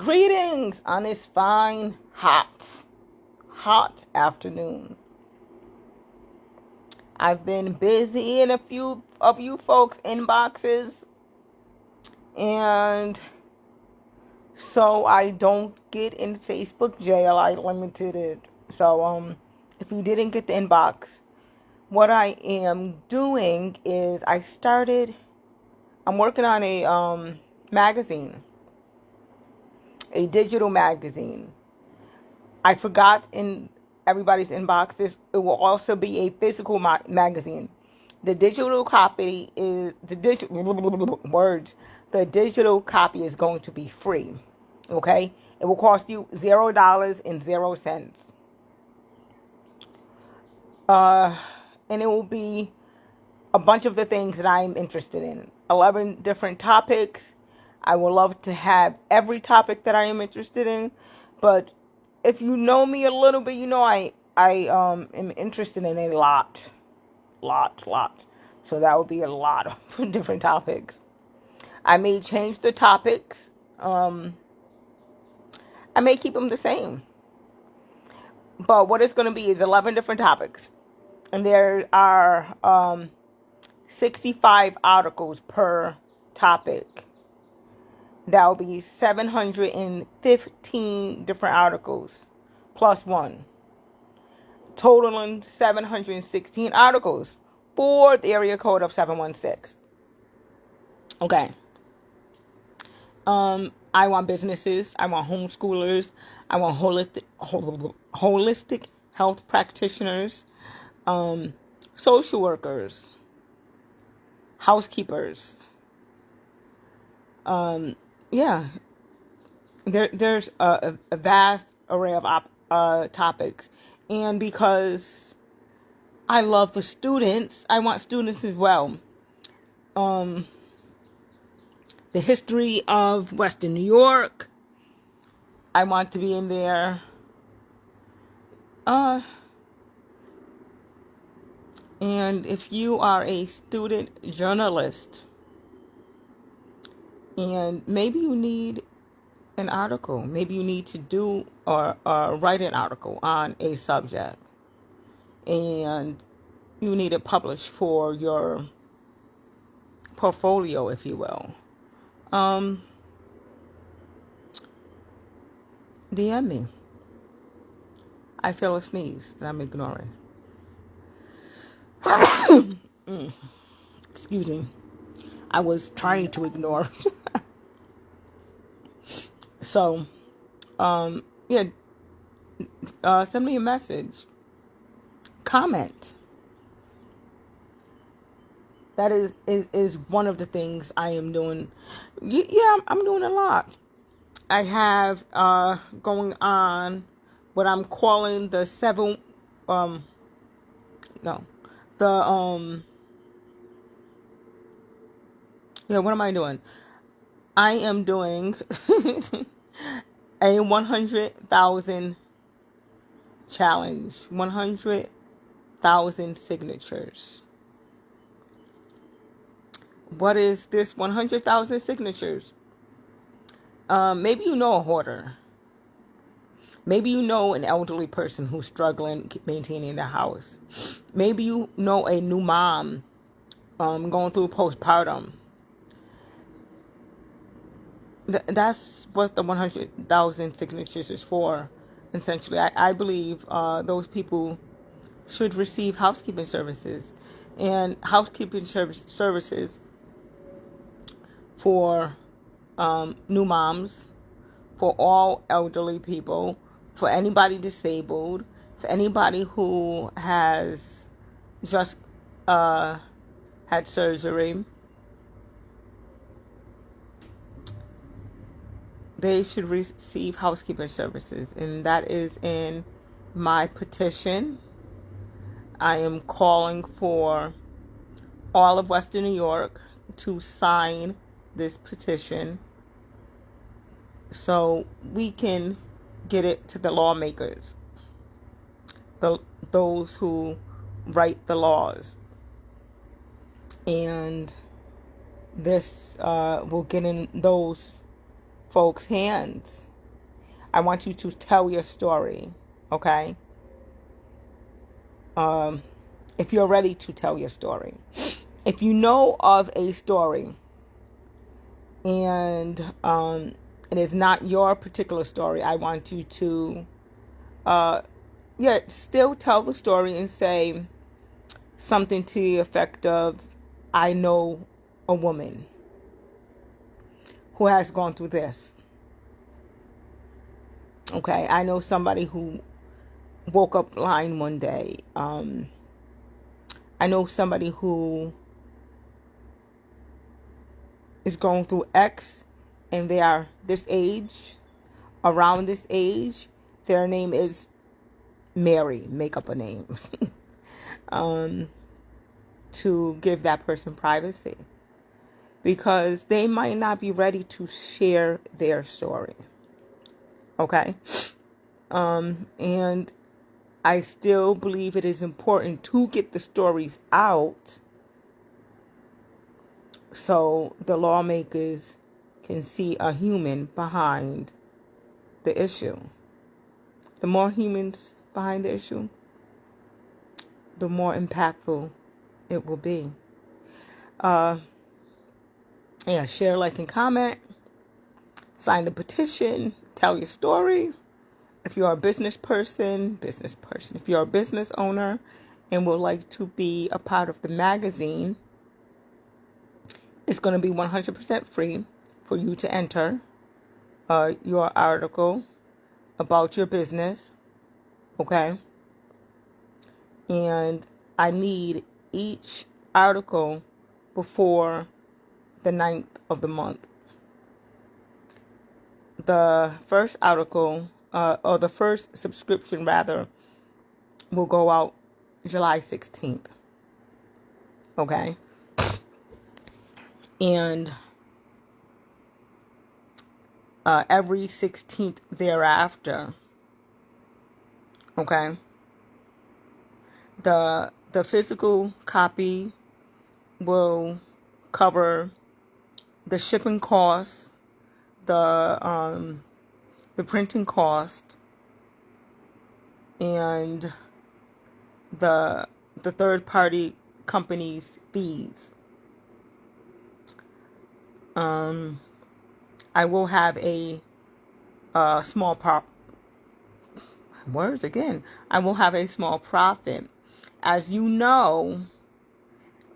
Greetings on this fine, hot afternoon. I've been busy in a few of you folks' inboxes, and so I don't get in Facebook jail. I limited it. So, if you didn't get the inbox, what I am doing is I'm working on a magazine, a digital magazine. I forgot in everybody's inbox, it will also be a physical magazine. The digital copy is the digital copy is going to be free. Okay, it will cost you $0.00. And it will be a bunch of the things that I'm interested in. 11 different topics. I would love to have every topic that I am interested in, but if you know me a little bit, you know I am interested in a lot. So that would be a lot of different topics. I may change the topics. I may keep them the same. But what it's going to be is 11 different topics. And there are 65 articles per topic. That will be 715 different articles plus one, totaling 716 articles for the area code of 716. Okay. I want businesses. I want homeschoolers. I want holistic health practitioners, social workers, housekeepers. Yeah, there's a vast array of topics, and because I love the students, I want students as well. The history of Western New York, I want to be in there. And if you are a student journalist, and maybe you need an article, maybe you need to do or write an article on a subject, and you need it published for your portfolio, if you will. DM me. I feel a sneeze that I'm ignoring. Excuse me. I was trying to ignore. So, yeah, send me a message. Comment. That is one of the things I am doing. Yeah, I'm doing a lot. I have going on what I'm calling the what am I doing? I am doing a 100,000 challenge, 100,000 signatures. What is this 100,000 signatures? Maybe you know a hoarder. Maybe you know an elderly person who's struggling maintaining their house. Maybe you know a new mom going through postpartum. That's what the 100,000 signatures is for. Essentially, I believe those people should receive housekeeping services, and housekeeping services for new moms, for all elderly people, for anybody disabled, for anybody who has just had surgery. They should receive housekeeping services, and that is in my petition. I am calling for all of Western New York to sign this petition so we can get it to the lawmakers, those who write the laws. And this will get in those folks' hands I want you to tell your story, okay? If you're ready to tell your story. If you know of a story and it is not your particular story, I want you to still tell the story and say something to the effect of, I know a woman who has gone through this. Okay, I know somebody who woke up blind one day. I know somebody who is going through X and they are this age, around this age. Their name is Mary. Make up a name. To give that person privacy. Because they might not be ready to share their story. Okay? And I still believe it is important to get the stories out so the lawmakers can see a human behind the issue. The more humans behind the issue, the more impactful it will be. Share, like, and comment. Sign the petition. Tell your story. If you're a business person. If you're a business owner and would like to be a part of the magazine, it's going to be 100% free for you to enter your article about your business. Okay? And I need each article before the 9th of the month. The first article, or the first subscription rather, will go out July 16th. Okay? And every 16th thereafter, okay, the physical copy will cover the shipping costs, the printing cost, and the third party company's fees. I will have a small I will have a small profit. As you know,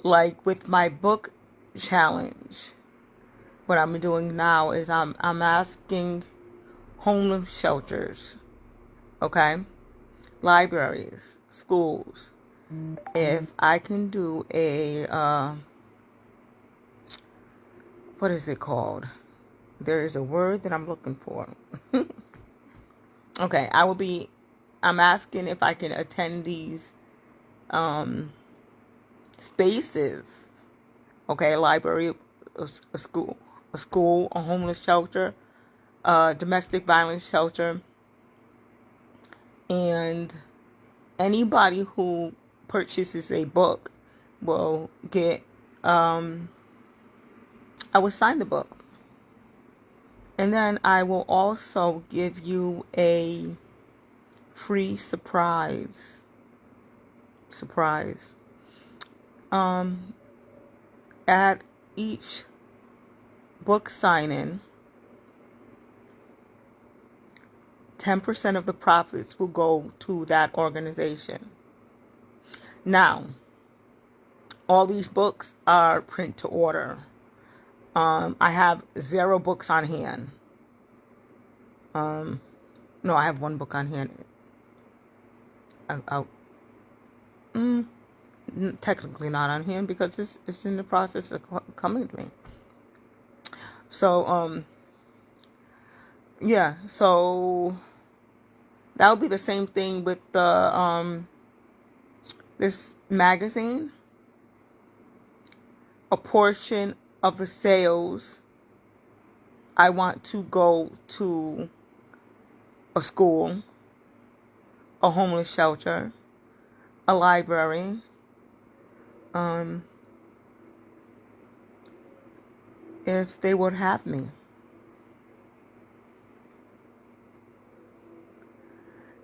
like with my book challenge, what I'm doing now is I'm asking homeless shelters, okay, libraries, schools, if I can do a what is it called? There is a word that I'm looking for. Okay, I'm asking if I can attend these spaces. Okay, a library, a school, a homeless shelter, domestic violence shelter, and anybody who purchases a book will get, I will sign the book. And then I will also give you a free surprise. At each book signing, 10% of the profits will go to that organization. Now, all these books are print to order. I have 0 books on hand. No, I have 1 book on hand. Technically not on hand because it's in the process of coming to me. So, so that would be the same thing with the this magazine. A portion of the sales I want to go to a school, a homeless shelter, a library, if they would have me.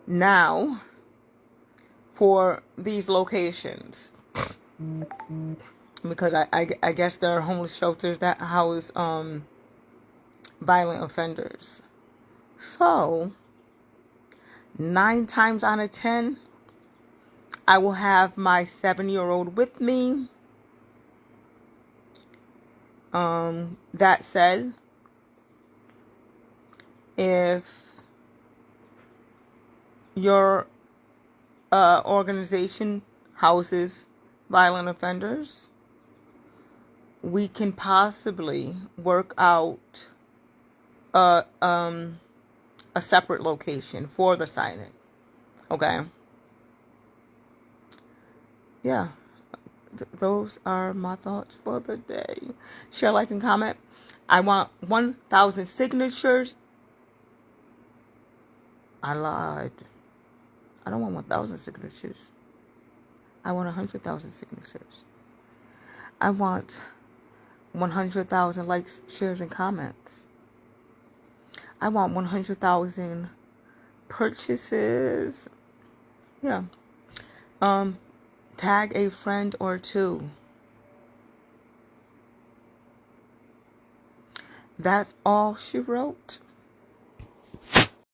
Now, for these locations, because I guess there are homeless shelters that house violent offenders. So 9 times out of 10, I will have my 7-year-old with me. That said, if your organization houses violent offenders, we can possibly work out a separate location for the signing. Okay? Yeah. Those are my thoughts for the day. Share, like, and comment. I want 1,000 signatures. I lied. I don't want 1,000 signatures. I want 100,000 signatures. I want 100,000 likes, shares, and comments. I want 100,000 purchases. Yeah. Tag a friend or two. That's all she wrote.